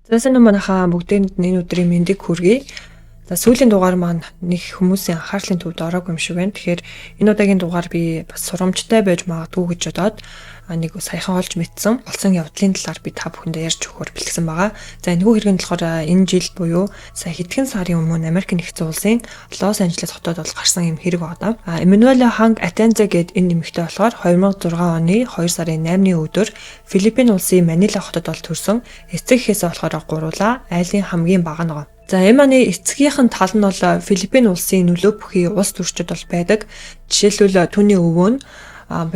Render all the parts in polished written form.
Засан манайхаа бүгдээнд энэ өдрийн мэндийг хүргэе. За сүүлийн дугаар маань нэг хүмүүсийн анхаарлын төвд ороогүй юм шиг байна. Тэгэхээр энэ удаагийн дугаар би бас сурамжтай байж магадгүй гэж бодоод нэг саяхан олж мэдсэн болсон явдлын талаар би та бүхэндээ ярьж өгөхөөр бэлдсэн байгаа. За энэхүү хэргийн болохоор энэ жил буюу сая хэдхэн сарын өмнө Америк нэгдсэн улсын Лос Анжелес хотод бол гарсан юм хэрэг байгаа. Эммануэль Ханг Атензе гээд энэ нэмэгтэй болохоор 2006 оны 2 сарын 8-ны өдөр Филиппин улсын Манила хотод бол төрсөн. Эцэг эхээсээ болохоор гуруула айлын хамгийн бага нэг. За Эмманы эцгийнхэн тал нь бол Филиппин улсын нөлөө бүхий улс төрчид бол байдаг. Жишээлбэл түүний өвөө нь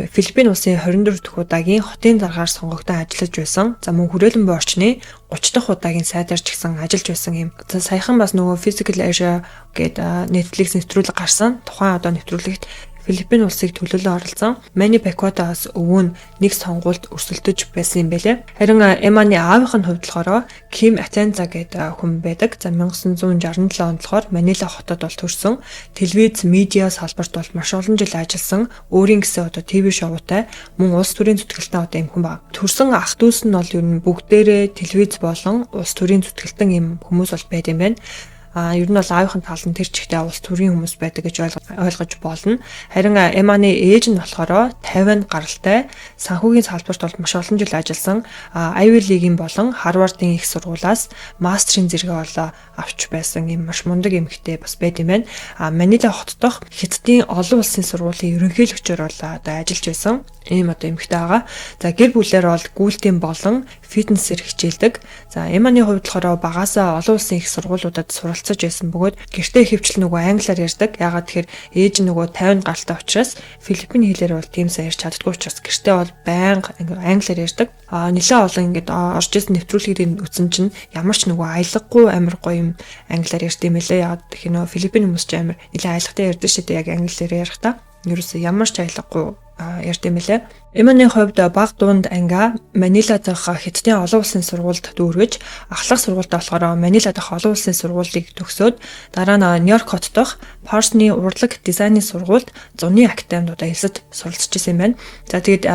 Филиппин улсын 24 дахь удаагийн хотын даргаар сонгогдсон ажиллаж байсан. За мөн хүрээлэн буй орчны 30 дахь удаагийн сайдаар ч гэсэн ажиллаж байсан юм. За саяхан бас нөгөө Physical Asia гэдэг Netflix нэвтрүүлэг гарсан. Тухайн одоо нэвтрүүлэгт Филиппин улсыг төлөөлөн оролцсон Manny Pacquiao-аас өвөө нь нэг сонгуульд өрсөлдөж байсан юм байлээ. Харин Эмманы аавынх нь хувьд болохоор Ким Атенза гэдэг хүн байдаг. За 1967 онд болохоор Манила хотод бол төрсөн. Телевиз, медиа салбарт бол маш олон жил ажилласан. Өөрийн гэсэн одоо ТV шоутай мөн улс төрийн зүтгэлтэн одоо юм хүн баг. Төрсөн ах дүүс нь бол ер нь бүгдээрээ телевиз болон улс төрийн зүтгэлтэн юм хүмүүс бол байд юм байна. Ер нь бол аавынхын тал нь тэр чигтээ улс төрийн хүмүүс байдаг гэж ойлгож болно. Харин Эмманы ээж нь болохоор 50 гаралтай санхүүгийн салбарт бол маш олон жил ажилласан. Ivy League-ийн болон Harvard-ийн их сургуулиас мастрын зэрэгээ бол авч байсан юм маш мундаг эмэгтэй бас байд юм байна. Манила хот дох Хятадын олон улсын сургуулийн ерөнхийлөгчөөр бол одоо ажиллаж байсан. Ийм одоо эмэгтэй байгаа. За гэр бүлээр бол гүйлтийн болон фитнесээр хичээлдэг. За Эмманы хувьд болохоор багаасаа олон улсын их сургуулиудад суралцаж байсан бөгөөд гэртээ хөвчл нөгөө англиар ярьдаг. Ягаад тэгэхээр ээж нөгөө 50 гаралтай учраас Филиппин хэлээр бол тийм сайн ярьж чаддаггүй учраас гэртээ бол байнга англиар ярьдаг. Нэлээд олон ингээд орж ирсэн нэвтрүүлгийг үзсэн чинь ямар ч нөгөө аялгагүй амар гоё юм англиар ярьд юм лээ. Ягаад тэгэхээр нөгөө Филиппин хүмүүс ч амар нэлээд аялгатай ярьдаг шүү дээ яг англиар ярихдаа. Ерөөсөө ямар ч аялгагүй ярьд юм лээ. Эмманы хувьд баг дунд анги Манила дахь Хятадын олон улсын сургуульд дүүргэж ахлах сургуультай болохоор Манила дахь олон улсын сургуулийг төгсөөд дараа нь Нью-Йорк хот дахь Parsons урлаг дизайны сургуульд зуны академиудаа элсэж суралцж ирсэн юм байна. За тэгээд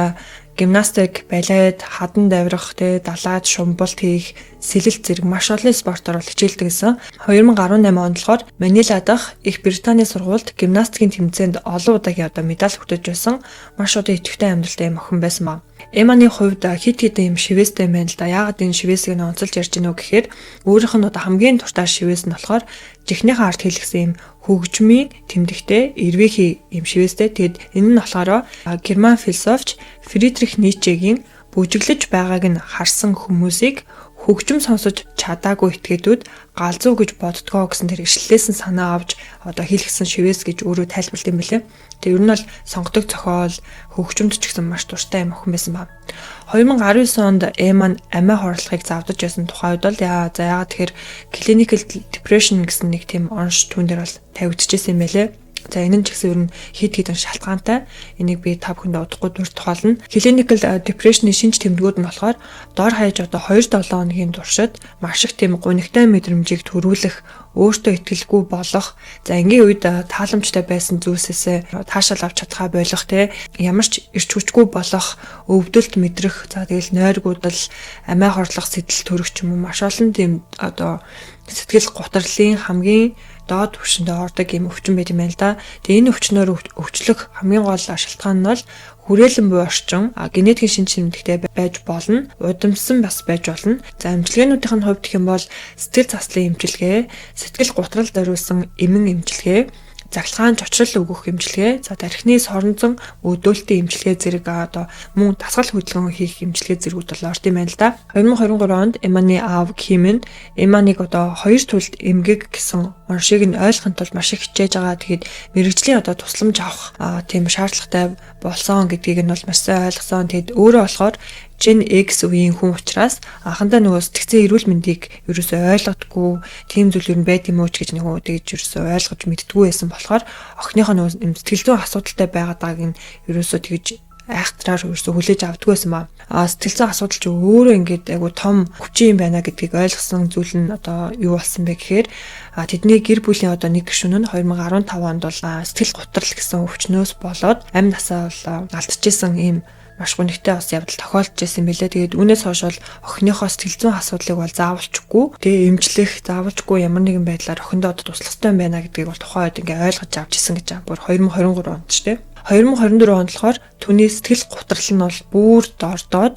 гимнастик, балет, хадан давирах, далаад шумбалт хийх, сэлэлт зэрэг маш олон спортоор хичээлдэг гэсэн. 2018 онд болохоор Манила дахь Их Британий сургуульд гимнастикийн тэмцээнд олон удаагийн одоо медаль хөтөж байсан. Маш одоо идэвхтэй амьдралтай юм охин байсан ба. Эмманы хувьд хит хитэн юм шивэстэй байна л да. Яагаад энэ шивэсийг нь онцолж ярьж гинөө гэхээр өөрийнх нь одоо хамгийн дуртай шивэс нь болохоор жихнийхэн арт хэлгсэн юм хөгжмийн тэмдэгтэй эрвээхий юм шивэстэй. Тэгэд энэ нь болохоор герман философч Фридрих Ницшегийн бүжиглэж байгааг нь харсан хүмүүсийг хөгжим сонсож чадаагүй этгээдүүд галзуу гэж боддгоо гэсэн тэр ишлэлээс нь санаа авч одоо хэлгсэн шивэс гэж өөрөө тайлбарлалт юм билээ. Тэг ер нь бол сонгодог зохиол хөгжимд ч гэсэн маш дуртай юм охин байсан ба. 2019 онд Эмман амиа хорлохыг завдаж байсан тухай үед бол яагаад тэгэхээр clinical depression гэсэн нэг тийм онш түүн дээр бол тавигдчихсэн юм байлээ. За энэ нь ч гэсэн ер нь хит хитэн шалтгаантай. Энийг би та бүхэндээ удахгүй дурд тухайлна. Clinical depression-ийн шинж тэмдгүүд нь болохоор дор хаяж одоо 2-7 хоногийн туршид маш их тийм гунигтай мэдрэмжийг төрүүлэх, өөртөө итгэлгүй болох, за энгийн үед тааламжтай байсан зүйлсээс таашаал авч чадхаа болох ямар ч эрч хүчгүй болох, өвдөлт мэдрэх, за тэгэл нойргуудал, амиа хорлох сэтэл төрөх ч юм уу маш олон тийм одоо сэтгэл гутралын хамгийн доод түвшиндээ ордог юм өвчин байт юм байна л да. Тэгээ энэ өвчнөөр өвчлөх хамгийн гол шалтгаан нь бол хүрээлэн буй орчин генетикийн шинж тэмдэгтэй байж болно, удамсан бас байж болно. За эмчилгээнүүдийн хувьд гэх юм бол сэтгэл заслын эмчилгээ, сэтгэл гутрал зориулсан эмэн эмчилгээ, заглагаан чочрол өгөх эмчилгээ, за тархины соронзон өдөөлтийн эмчилгээ зэрэг одоо мөн дасгал хөдөлгөөн хийх эмчилгээ зэргүүд бол орд юм байна л да. 2023 онд Эмманы аав Ким нь Эмманыг одоо 2 түлд эмгэг гэсэн оншийг нь ойлгохын тулд маш их хичээж байгаа. Тэгээд мэрэгжлийн одоо тусламж авах тийм шаардлагатай болсон гэдгийг нь бол маш сайн ойлгосон. Тэгэд өөрөө болохоор Gen X үеийн хүн учраас анхандаа нөгөө сэтгцэн эрүүл мэндийг ерөөсөй ойлгодгүй, тийм зүйл юу байт юм уу ч гэж нөгөө тэгж ерөөсөй ойлгож мэддэггүй байсан болохоор охиныхоо нөгөө сэтгэл зүйн асуудалтай байгааг нь ерөөсөй тэгж айхтраар ерөөсөй хүлээж авдаггүй байсан ба. Сэтгэл зүйн асуудал ч өөрөө ингээд айгу том хүчин юм байна гэдгийг ойлгосон зүйл нь одоо юу болсон бэ гэхээр тэдний гэр бүлийн одоо нэг гишүүн нь 2015 онд бол сэтгэл готрол гэсэн өвчнөөс болоод амь насаа бол алдчихсан ийм маш гонигтай бас явдал тохиолдож байсан билээ. Тэгээд үүнээс хойш бол охиныхоо сэтгэл зүйн асуудлыг бол заавалчгүй тэгээ эмчлэх заавалчгүй ямар нэгэн байдлаар охиндоо туслах ёстой юм байна гэдгийг бол тухайн үед ингээ ойлгож авч ирсэн гэж байгаа. Бүр 2023 онд ч тийм 2024 онд болохоор түүний сэтгэл гутрал нь бол бүр дордоод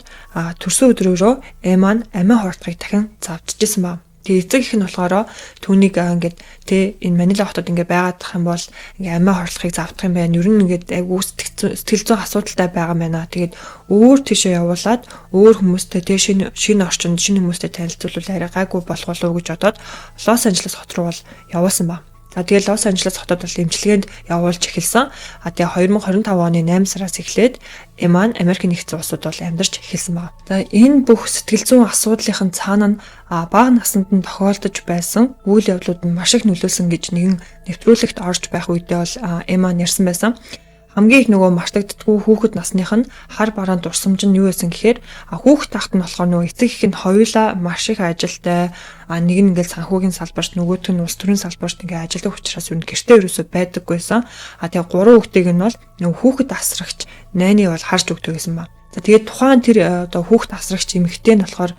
төрсөн өдрөөрөө Эмма амиа хоортохыг дахин завдчихсан байна. Тэгээ эцэг их нь болохоор түүнийг ингээд энэ Манила хотод ингээд байгаадах юм бол ингээд амиа хорлохыг завдах юм байна. Ер нь ингээд айгуу сэтгэл зүйн асуудалтай байгаа юм байна. Тэгээд өөр тийшээ явуулаад өөр хүмүүстэй шинэ орчинд шинэ хүмүүстэй танилцуулбал арай гайгүй болох болов уу гэж бодоод Лос Анжелес хот руу бол явуулсан ба. Тэгээд Лос Анжелес хотод бол эмчилгээнд явуулж эхэлсэн. Тэгээ 2025 оны 8 сараас эхлээд Эмма Америкийн нэгдсэн улсууд бол амьдарч эхэлсэн байна. За энэ бүх сэтгэл зүйн асуудлын цаана нь бага наснд нь тохиолдож байсан үйл явдлууд нь маш их нөлөөлсөн гэж нэгэн нэвтрүүлэгт орж байх үедээ бол Эмма ярьсан байсан. Хамгийн их нөгөө мартагддаггүй хүүхэд насных нь хар бараан дурсамж нь юу байсан гэхээр хүүхэд тахт нь болохоор нөгөө эцэг их нь хоёулаа маш их ажилтай нэг нь ингээл санхүүгийн салбарт нөгөөх нь улс төрийн салбарт ингээ ажилладаг учраас үн гэртээ ерөөсөө байдаггүйсэн. Тэгээ 3 хүүхдийг нь бол нөгөө хүүхэд асрагч найны бол харж өгдөг гэсэн ба. За тэгээд тухайн тэр одоо хүүхэд асрагч эмэгтэй нь болохоор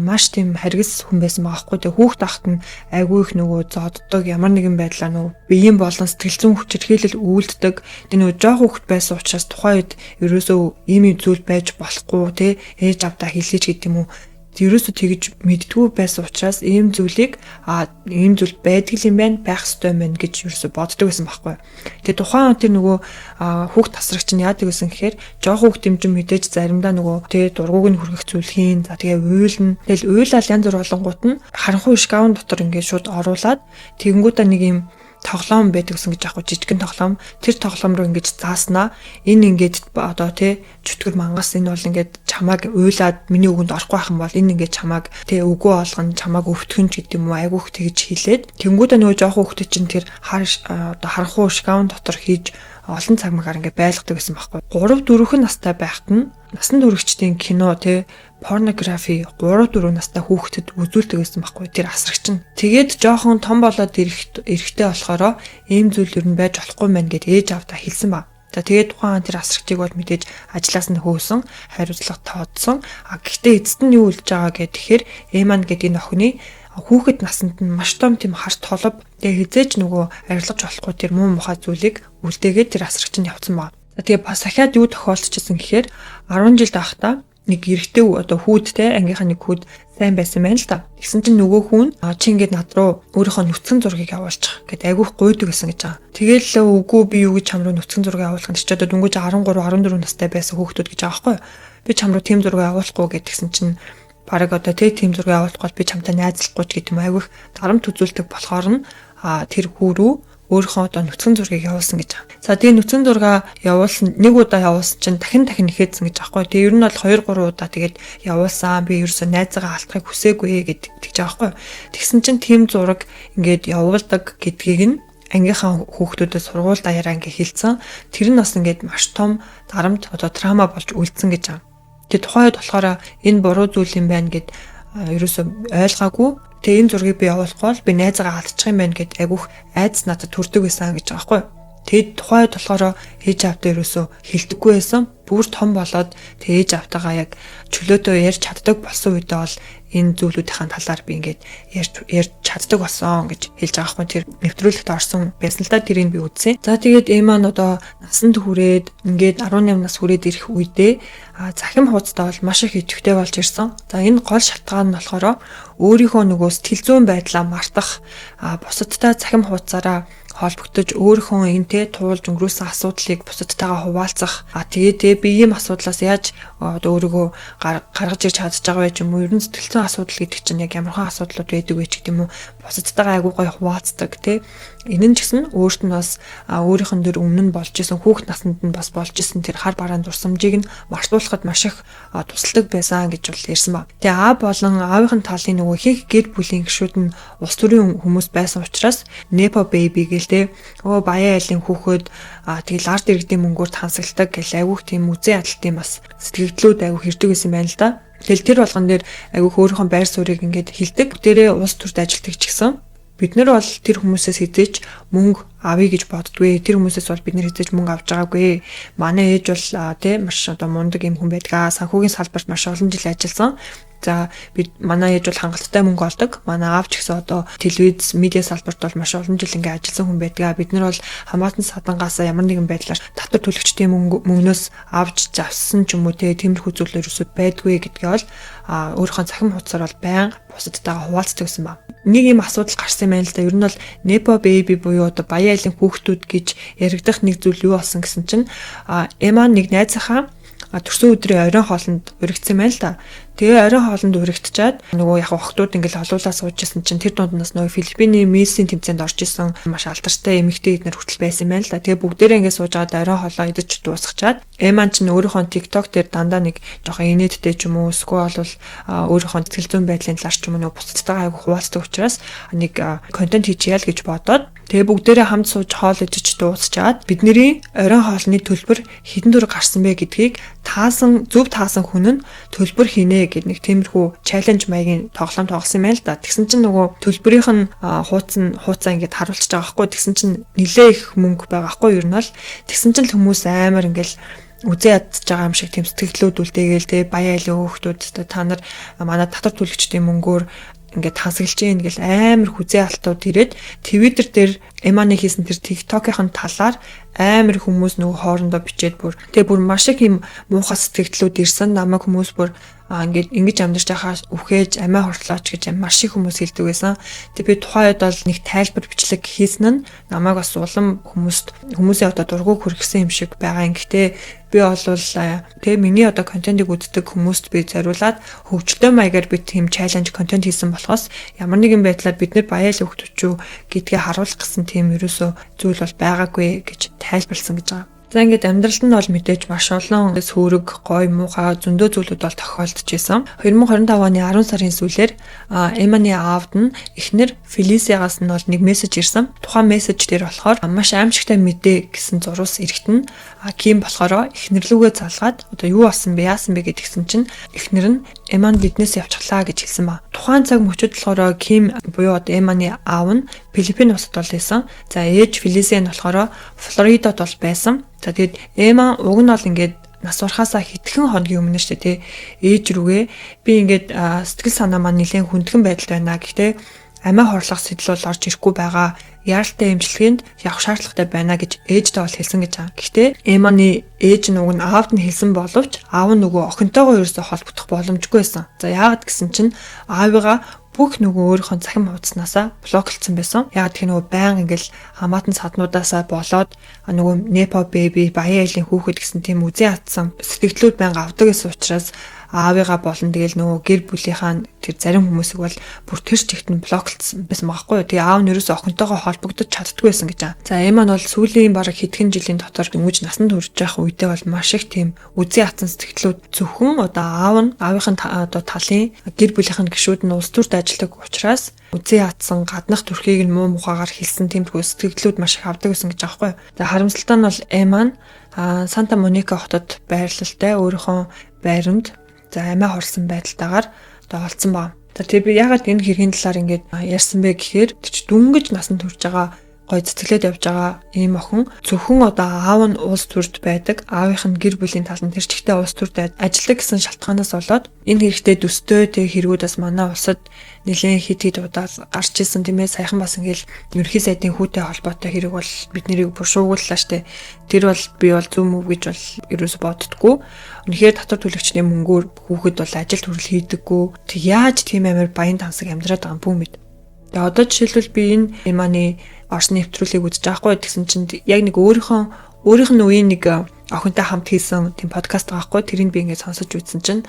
маш тийм харгас хүн байсан байгаа хгүй. Тэгээ хүүхэд тахт нь айгүй их нөгөө зодддог ямар нэгэн байдлаар нөгөө биеийн болон сэтгэл зүйн хүчирхийлэл үүлддэг. Тэгээ нөгөө жоох хүүхэд байсан учраас тухайн үед ерөөсөө ийм зүйл байж болохгүй те ээж авдаа хэлээч гэдэг юм уу. Ерөөсөө тэгж мэддгүү байсан учраас ийм зүйлийг ийм зүйл байдаг юм байна, байх ёстой юм байна гэж ерөөсөө боддог байсан байхгүй. Тэгээ тухайн тэр нөгөө хүүхд тасрагч нь яадаг гэсэн гэхээр жоох хүүхд дэмжин мэдээж заримдаа нөгөө тэгээ дургууг нь хүргэх зүйл хийн. За тэгээ уйлна. Тэгэл уйлал янз бүр болонгууд нь харанхуй шкаун дотор ингээд шууд оруулаад тэгэнгүүтээ нэг юм тоглоом байдаг гэсэн гэж аахгүй жижигэн тоглоом тэр тоглоом руу ингэж зааснаа энэ ингээд одоо тий чөтгөр мангас энэ бол ингээд чамааг уйлаад миний үгэнд орохгүй байх юм бол энэ ингээд чамааг тий үгүй болгоно чамааг өвтгөн ч гэдэг юм уу айгүйх тэгж хэлээд тэнгуудаа нөгөө жоохон хүүхдэд чинь тэр одоо харанхуй шкаун дотор хийж олон цаг магаар ингээд байлгадаг гэсэн байхгүй 3 4 настай байхад нь насан туршидчдын кино тий порнографи 3-4 настай хүүхдэд үзүүлдэг гэсэн байхгүй тэр асрагч нь. Тэгээд жоохон том болоод эрэхтэй болохоро ийм зүйл ер нь байж болохгүй мэн гэд ээж авдаа хэлсэн ба. За тэгээд тухайн тэр асрагчийг бол мэдээж ажлаас нь хөөсөн, хариуцлага тоодсон. Гэхдээ эцэст нь юу үлж байгаа гэхээр Эмма гэдэг энэ охины хүүхэд насанд нь маш том тийм харт толб тэгээд хизээж нөгөө арилгаж болохгүй тэр муу мухай зүйлийг үлдээгээд тэр асрагч нь явцсан ба. За тэгээд бас дахиад юу тохиолдчихсон гэхээр 10 жил байхдаа нэг эрэгтэй одоо хүүдтэй ангийнхаа нэг хүүд сайн байсан байна л да. Тэгсэн чинь нөгөө хүн чи ингээд над руу өөрийнхөө нүцгэн зургийг авуулчих гэд айгүйх гуйдаг гэсэн гэж байгаа. Тэгэл үгүй би юу гэж чам руу нүцгэн зургийг авуулах нь ч одоо дөнгөж 13 14 настай байсан хүүхдүүд гэж байгаа байхгүй юу. Би чам руу тийм зургийг авуулахгүй гэдгсэн чинь бараг одоо тийм зургийг авуулахгүй би чамтай найзлахгүй ч гэдэг юм айгүйх дарамт үзүүлдэг болохоор нь тэр хүү рүү өөрийнхөө одоо нүцгэн зургийг явуулсан гэж байгаа. За тэгээ нүцгэн зургаа явуулсан нэг удаа явуулсан чинь дахин ихэдсэн гэж байгаа байхгүй. Тэгээ ер нь бол 2 3 удаа тэгээд явуулсан. Би ерөөсөө найзаагаа алдахыг хүсээгүй гэдэг тэгж байгаа байхгүй. Тэгсэн чинь тийм зураг ингээд явуулдаг гэдгийг нь ангийнхаа хүүхдүүдэд сургууль даяараа ингээд хэлсэн. Тэр нь бас ингээд маш том дарамт одоо трама болж үлдсэн гэж байгаа. Тэгээ тухайд болохоор энэ буруу зүйл юм байна гэд ерөөсөө ойлгаагүй. Тэгээ энэ зургийг би явуулахгүй бол би найзаагаа алдчих юм байна гэд айгүйх айдас надад төрдөг байсан гэж байгаа байхгүй. Тэгэд тухайд болохоор ээж авдаа ерөөсөө хэлдэггүй байсан. Бүр том болоод тэгээ ээж автагаа яг чөлөөтөө ярьж чаддаг болсон үедээ бол энэ зүйлүүдийн талаар би ингээд ярьж чаддаг болсон гэж хэлж байгаа байхгүй. Тэр нэвтрүүлэгт орсон байсан л да тэрийг би үзсэн. За тэгээд Эмма нь одоо насанд хүрээд ингээд 18 нас хүрээд ирэх үедээ захим хуудастай бол маш их идэвхтэй болж ирсэн. За энэ гол шалтгаан нь болохоор өөрийнхөө нөгөө сэтгэл зүйн байдлаа мартах бусадтай захим хуудасаараа холбогдож өөрийнхөө энтэй туулж өнгөрөөсөн асуудлыг бусадтайгаа хуваалцах тэгээд би ийм асуудлаас яаж өөрийгөө гаргаж ирж чадж байгаа вэ юм уу ерөн сэтгэл зүйн асуудал гэдэг чинь яг ямархан асуудлууд байдаг вэ ч гэдэг юм уу бусадтайгаа айгуу гоё хуваалцдаг тий энэ нь ч гэсэн өөрт нь бас өөрийнх нь дөр өмнө нь болж исэн хүүхэд наснд нь бас болж исэн тэр хар бараан дурсамжийг нь мартуулахад маш их тусалдаг байсан гэж бол ярьсан ба. Тэгээ болон аавынхын талын нөгөө их гэр бүлийн гишүүд нь улс төрийн хүмүүс байсан учраас Nepo baby гэлтэй баяа айлын хүүхэд тэгэл ард иргэдийн мөнгөөр тансагладаг гэл айгүйх тийм үзэн ядалтын бас сэтгэгдлүүд айгүйх ирдэг гэсэн байна л да. Тэгэл тэр болгон дээр айгүйх өөрийнхөө байр суурийг ингээд хилдэг. Тэрээ улс төрд ажилтдаг ч гэсэн бид нар бол тэр хүмүүсээс хизээч мөнгө авъя гэж боддгүй. Тэр хүмүүсээс бол бид нэр хэзээж мөнгө авч байгаагүй. Манай ээж бол маш одоо мундаг юм хүн байдгаа. Санхүүгийн салбарт маш олон жил ажилласан. За бид манай ээж бол хангалттай мөнгө олдог. Манай аав ч гэсэн одоо телевиз, медиа салбарт бол маш олон жил ингээ ажилласан хүн байдгаа. Бид нар бол хамаатан садангаас ямар нэгэн байдлаар татвар төлөгчдийн мөнгнөөс авч завсан ч юм уу тиймэрхүү зүйлээр өсөд байдгүй гэдгээ бол өөрийнхөө цахим хуудасаар бол байнга бусадтайгаа хуваалцдаг гэсэн ба. Нэг юм асуудал гарсан юм байна л да. Ер нь бол Nepo baby буюу одоо баян айлын хүүхдүүд гэж яригдах нэг зүйл юу болсон гэсэн чинь Эма нэг найзынхаа төрсөн өдрийн оройн хоолнд уригдсан байна л да. Тэгээ оройн хоолнд уригдчаад нөгөө яг охтууд ингээл холуулаа суужсэн чинь тэр дунднаас нөгөө Филиппиний Мессийн тэмцээнд орж исэн маш алдартай эмэгтэй эднэр хүртэл байсан байна л да. Тэгээ бүгдээрээ ингээд сууж байгаад оройн хоолоо идэж дуусгачаад Эман ч өөрийнхөө TikTok дээр дандаа нэг жоохон инээдтэй ч юм уу эсвэл бол өөрийнхөө сэтгэл зүйн байдлын талаар ч юм уу нөгөө бусдтайгаа айгу хуваалцдаг учраас нэг контент хийчихъя л гэж бодоод тэгээ бүгдээрээ хамт сууж хоол идэж дуусчаад бидний оройн хоолны төлбөр хэдэн төгрөг гарсан бэ гэдгийг зөв таасан хүн нь төлбөр хийнэ гэдэг нэг тиймэрхүү чаленж маягийн тоглоом тоглосон юм байна л да. Тэгсэн чинь нөгөө төлбөрийнх нь хууцаа ингээд харуулчихж байгаа байхгүй. Тэгсэн чинь нэлээ их мөнгө байгаа байхгүй юу? Ер нь бол тэгсэн чинь хүмүүс амар ингээл үзээ ядж байгаа юм шиг тэм сэтгэлдлүүд үлдээгээл те баяа айлын хөөхтүүд та нар манай татвар төлөгчдийн мөнгөөр ингээд тансаглаж ийн гэл амар хүзээ алтууд ирээд Twitter дээр Эманы хийсэн тэр TikTok-ийн талаар амар хүмүүс нөгөө хоорондоо бичээд бүр маш их юм муухай сэтгэлдлүүд ирсэн. Намайг хүмүүс бүр ингээд ингэж амьдарч байхаас үхээж амиа хортлооч гэж маш их хүмүүс хэлдэг байсан. Тэгээ би тухайд бол нэг тайлбар бичлэг хийсэн нь намайг бас улам хүмүүсийн одоо дургуг хүргэсэн юм шиг байгаа юм. Гэхдээ би бол тэгээ миний одоо контентыг үздэг хүмүүст би зориулаад хөгжөлтэй маягаар би тийм чаленж контент хийсэн болохоос ямар нэгэн байдлаар бид нар баяа л хөгжөж гэдгээ харуулах гэсэн тийм ерөөсөө зүйл бол байгаагүй гэж тайлбарлсан гэж байгаа. За ингээд амьдралд нь бол мэдээж маш олон сүүрэг, гой, муухай зөндөө зүйлүүд бол тохиолдож байсан. 2025 оны 10 сарын сүүлээр Эманы аавд нь эхнэр Фелисиагаас нь бол нэг мессеж ирсэн. Тухайн мессеж дээр болохоор маш аимшигтай мэдээ гэсэн зурус иргэтэн Ким болохоор эхнэрлүүгээ залгаад одоо юу болсон бэ, яасан бэ гэдгсэн чинь эхнэр нь Эман биднээс явчихлаа гэж хэлсэн ба. Тухайн цаг мөчид болохоор Ким буюу одоо Эманы аав нь Филиппин улсад бол байсан. За ээж Фелисиа нь болохоор Флоридад бол байсан. За тэгээд Эма уг нь бол ингээд нас урахаасаа хэдхэн хоногийн өмнө шүү дээ ээж рүүгээ би ингээд сэтгэл санаа маань нэлээд хүндхэн байдалд байна. Гэхдээ амиа хорлох сэтэл бол орж ирэхгүй байгаа. Яаралтай эмчилгээнд явах шаардлагатай байна гэж ээжтэй бол хэлсэн гэж байгаа. Гэхдээ Эманы ээж нь уг нь аавд нь хэлсэн боловч аав нь нөгөө охинтойгоо ерөөсөө холбогдох боломжгүй байсан. За яагаад гэсэн чинь аавыгаа бүх нөгөө өөрийнхөө цахим хуудаснасаа блоклцсан байсан. Яг тийм нөгөө баян ингээл хамаатан саднуудаасаа болоод нөгөө Nepo baby баяа айлын хүүхэд гэсэн тийм үзэн хатсан сэтгэлдлүүд байнга авдаг гэсэн учраас аавыгаа болон тэгэл нөгөө гэр бүлийнхаа тэр зарим хүмүүсийг бол бүр тэр чигт нь блоклцсан байсан байхгүй юу. Тэгээ аав нь ерөөсөө охинтойгоо холбогдож чаддгүй байсан гэж байгаа. За Эма нь бол сүүлийн бараг хэдхэн жилийн дотор дөнгөж насанд хүрч байх үедээ бол маш их тийм үзэн хатсан сэтгэлдлүүд зөвхөн одоо аав нь аавынхын одоо талын гэр бүлийнхэн гишүүд нь улс төрд ажилладаг учраас үзэн хатсан гаднах төрхийг нь муу мухагаар хэлсэн тиймэрхүү сэтгэлдлүүд маш их авдаг гэсэн гэж байгаа байхгүй юу. За харамсалтай нь бол Эма нь Санта Моника хотод байрлалтай өөрийнхөө байранд за амиа хорсон байдалтайгаар одоо олцсон баг. За тэгээ би ягаад энэ хэргийн талаар ингээд ярьсан бэ гэхээр дүнгэж насанд хүрч байгаа гой цэцгэлээд явж байгаа ийм охин зөвхөн одоо аав нь улс төрд байдаг, аавынх нь гэр бүлийн талд тэр чигтээ улс төрд ажилладаг гэсэн шалтгаанаас болоод энэ хэрэгтэй төстэй тэг хэрэгүүдээс манай улсад нэлээд хит удаа гарч ирсэн тийм ээ. Саяхан бас ингээл ерөнхий сайдын хүүтэй холбоотой хэрэг бол бид нарыг бүр шуугууллаа штэ. Тэр бол би бол зөв мөв гэж бол ерөөсө боддггүй. Үнэхээр татвар төлөгчдийн мөнгөөр хүүхэд бол ажил төрөл хийдэггүй. Тэг яаж тийм амар баян тансаг амьдраад байгаа юм бүү мэд. Тэгээ одоо жишээлбэл би энэ Эманы орсны нэвтрүүлгийг үзэж байхгүй гэсэн чинь яг нэг өөрийнх нь үеийн нэг охинтой хамт хийсэн тийм подкаст байгаа байхгүй. Тэрийг би ингээд сонсож үзсэн чинь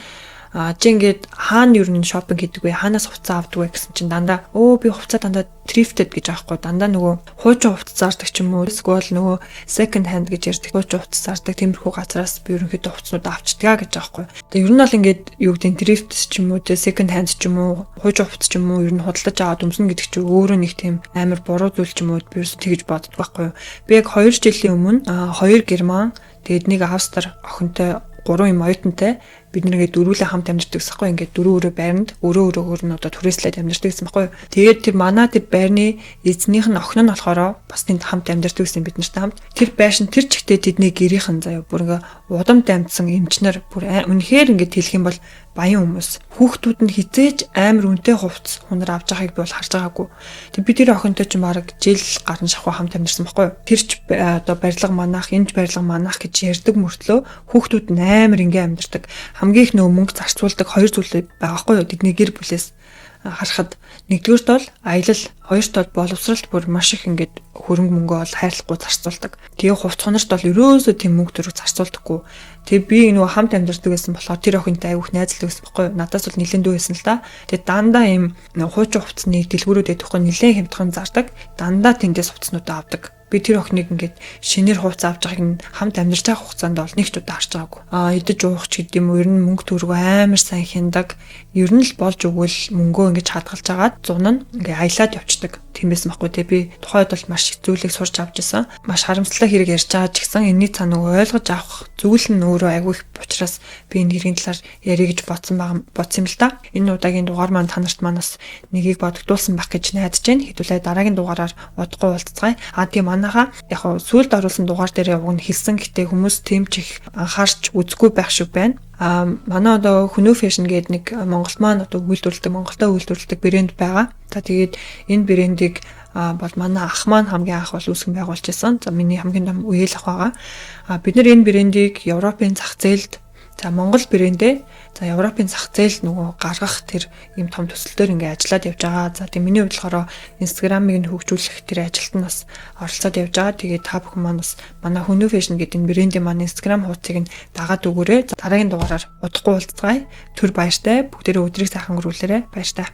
чи ингээд хаана юу н шопинг хийдэг вэ? Хаанаас хувцас авдаг вэ гэсэн чинь дандаа би хувцас дандаа thrifted гэж аахгүй. Дандаа нөгөө хуучин хувцас зардаг ч юм уу. Эсвэл нөгөө second hand гэж ярьдаг хуучин хувцас зардаг тиймэрхүү газараас би ерөнхийдөө хувцснууд авчдгаа гэж аахгүй. Тэгээ ер нь бол ингээд юу гэдэг thrift ч юм уу, second hand ч юм уу, хуучин хувцас ч юм уу ер нь худалдаж аваад өмснө гэдэг чинь өөрөө нэг тийм амар буруу зүйл ч юм уу би ерөөс тэгж боддог байхгүй юу. Би яг 2 жилийн өмнө 2 герман тэгээд нэг австри охинтой 3 юм оюутантай бид нэгээ дөрвөлээ хамт амьдардаг гэсэн байхгүй ингээд дөрөв өрөө байранд өрөөгөр нь одоо түрээслээд амьдардаг гэсэн байхгүй. Тэгээд тэр манай тэр байрны эзнийх нь охин нь болохоор бас тэнд хамт амьдардаг гэсэн бид нартай хамт. Тэр байшин тэр чигтээ тэдний гэрийнхэн заяа бүр ингээ удамд амьдсан эмчнэр бүр үнэхээр ингээд хэлэх юм бол баян хүмүүс. Хүүхдүүд нь хизээж амар үнэтэй хувцс хунар авч байгааг би бол харж байгаагүй. Тэг би тэр охинтой ч мараг жил гарын шахуу хамт амьдарсан байхгүй юу. Тэр ч одоо барилга манах, энэ барилга манах гэж ярьдаг мөртлөө хүүхдүүд нь амар ингээ амьдардаг. Хамгийн их нөө мөнгө зарцуулдаг хоёр зүйл байгаа байхгүй юу. Тэдний гэр бүлээс харахад нэгдүгээрт бол аялал, хоёрт бол боловсралт бүр маш их ингээд хөрөнгө мөнгөө бол хайрлахгүй зарцуулдаг. Тэгээ хувц хонорт бол ерөөсөө тийм мөнгө төрөг зарцуулдаггүй. Тэгээ би нөгөө хамт амьдардаг гэсэн болохоор тэр охинтой айгүйх найзлдаг гэсэн байхгүй юу. Надаас бол нэлээд дүү байсан л та. Тэгээ дандаа ийм хуучин хувцсны дэлгүүрүүд өгөхгүй нэлээд хямдхан зардаг. Дандаа тэндээс хувцснуудаа авдаг. Би тэр охиныг ингээд шинээр хувц авч байгааг нь хамт амьдарч байгаа хугацаанд бол нэг ч удаа харж байгаагүй. Идэж уух ч гэдэм үү, ер нь мөнгө төргөө амар сайн хяндаг. Ер нь л болж өгвөл мөнгөө ингэж хадгалж агаад зун нь ингээ аялаад явцдаг. Тиймээс махгүй те би тухайд бол маш их зүйлийг сурч авч ирсэн. Маш харамсалтай хэрэг ярьж байгаа ч гэсэн энэний цааныг ойлгож авах зүйл нь өөрөө айгүй их учраас би энэ хэргийн талаар ярих гэж бодсон юм л да. Энэ удаагийн дугаар маань та нарт манаас нэгийг бодогдуулсан байх гэж найдаж байна. Хэдүүлээ дараагийн дугаараар удахгүй уулзцгаая. Тийм манайха яг сүүлд оруулсан дугаар дээр уг нь хэлсэн гэтээ хүмүүс тийм ч их анхаарч үзгүй байх шиг байна. Манай одоо Хүнөө фэшн гэдэг нэг Монголд маань одоо үйлдвэрлэдэг, Монголдо үйлдвэрлэдэг брэнд байгаа. За тэгээд энэ брэндийг бол манай ах маань хамгийн анх бол үүсгэн байгуулж байсан. За миний хамгийн том үеэл ах байгаа. Бид нар энэ брэндийг Европын зах зээлд Монгол брэндээ Европын зах зээлд нөгөө гаргах тэр ийм том төсөл дээр ингээ ажиллаад явж байгаа. За тийм миний хувьд болохоор Instagram-ыг нь хөгжүүлэх тэр ажилд нь бас оролцоод явж байгаа. Тэгээд та бүхэн маань бас манай Хүнөө фэшн гэдэг энэ брэндийн маань Instagram хуудсыг нь дагаад өгөөрэй. Дараагийн дугаараар удахгүй уулзцгаая. Түр баяртай. Бүгдээрээ өдрийг сайхан өнгөрүүлээрэй. Баяртай.